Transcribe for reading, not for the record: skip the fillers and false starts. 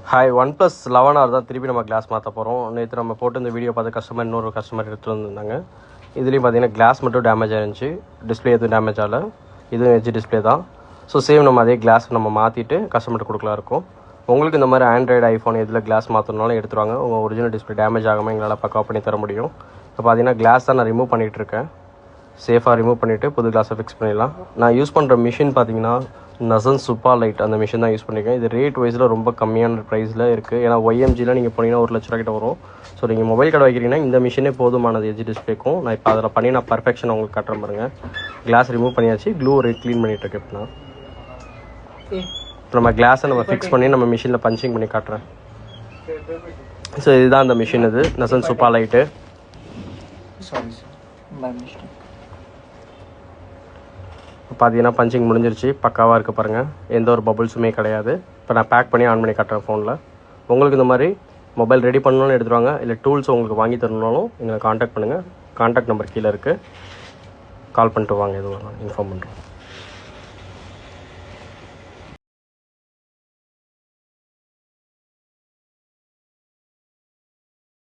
Hi, OnePlus 11R தான் திருப்பி நம்ம கிளாஸ் மாற்ற போகிறோம். நேற்று நம்ம போட்டு இந்த வீடியோ பார்த்து இன்னொரு கஸ்டமர் எடுத்துகிட்டு வந்திருந்தாங்க. இதுலேயும் பார்த்தீங்கன்னா கிளாஸ் மட்டும் டேமேஜ் ஆயிருந்துச்சு, டிஸ்பிளே எதுவும் டேமேஜ் ஆகலை. இதுவும் ஹெச் டிஸ்பிளே தான். ஸோ சேம் நம்ம அதே கிளாஸ் நம்ம மாற்றிட்டு கஸ்டமர்கிட்ட கொடுக்கலாம் இருக்கும். உங்களுக்கு இந்த மாதிரி ஆண்ட்ராய்டு ஐஃபோன் எதில் கிளாஸ் மாற்றணுனாலும் எடுத்துருவாங்க. உங்கள் ஒரிஜினல் டிஸ்பிளே டேமேஜ் ஆகாமல் எங்களால் பக்காவாக பண்ணி தர முடியும். இப்போ பார்த்தீங்கன்னா கிளாஸ் தான் நான் ரிமூவ் பண்ணிகிட்ருக்கேன். சேஃபாக ரிமூவ் பண்ணிவிட்டு புது கிளாஸை ஃபிக்ஸ் பண்ணிடலாம். நான் யூஸ் பண்ணுற மிஷின் பார்த்தீங்கன்னா நசன் சூப்பர் லைட் அந்த மிஷின் தான் யூஸ் பண்ணியிருக்கேன். இது ரேட் வைஸில் ரொம்ப கம்மியான ப்ரைஸில் இருக்குது. ஏன்னா ஒய்எம்ஜியில் நீங்கள் போனீங்கன்னா 1 லட்ச ரூபா கிட்ட வரும். ஸோ நீங்கள் மொபைல் கடை வைக்கிறீங்கன்னா இந்த மிஷினே போதுமானது எஜ் டிஸ்பிளேக்கும். நான் இப்போ அதில் பண்ணி நான் பர்ஃபெக்ஷன் உங்களுக்கு கட்டுற பாருங்க. கிளாஸ் ரிமூவ் பண்ணியாச்சு, க்ளூ க்ளீன் பண்ணிகிட்டு இருக்கேன். இப்போ நம்ம கிளாஸை நம்ம ஃபிக்ஸ் பண்ணி நம்ம மிஷினில் பஞ்சிங் பண்ணி காட்டுறேன். ஸோ இதுதான் அந்த மிஷின். இது நசன் சூப்பர் லைட்டு. பார்த்தீங்கன்னா பஞ்சிங் முடிஞ்சிருச்சு, பக்காவாக இருக்குது பாருங்கள். எந்த ஒரு பபுள்ஸுமே கிடையாது. இப்போ நான் பேக் பண்ணி ஆன் பண்ணி காட்டுறேன் ஃபோனில். உங்களுக்கு இந்த மாதிரி மொபைல் ரெடி பண்ணணும்னு எடுத்துருவாங்க, இல்லை டூல்ஸ் உங்களுக்கு வாங்கி தரணுனாலும் எங்களை காண்டாக்ட் பண்ணுங்கள். காண்டாக்ட் நம்பர் கீழே இருக்குது, கால் பண்ணிட்டு வாங்க, எதுவும் இன்ஃபார்ம் பண்ணுறோம்.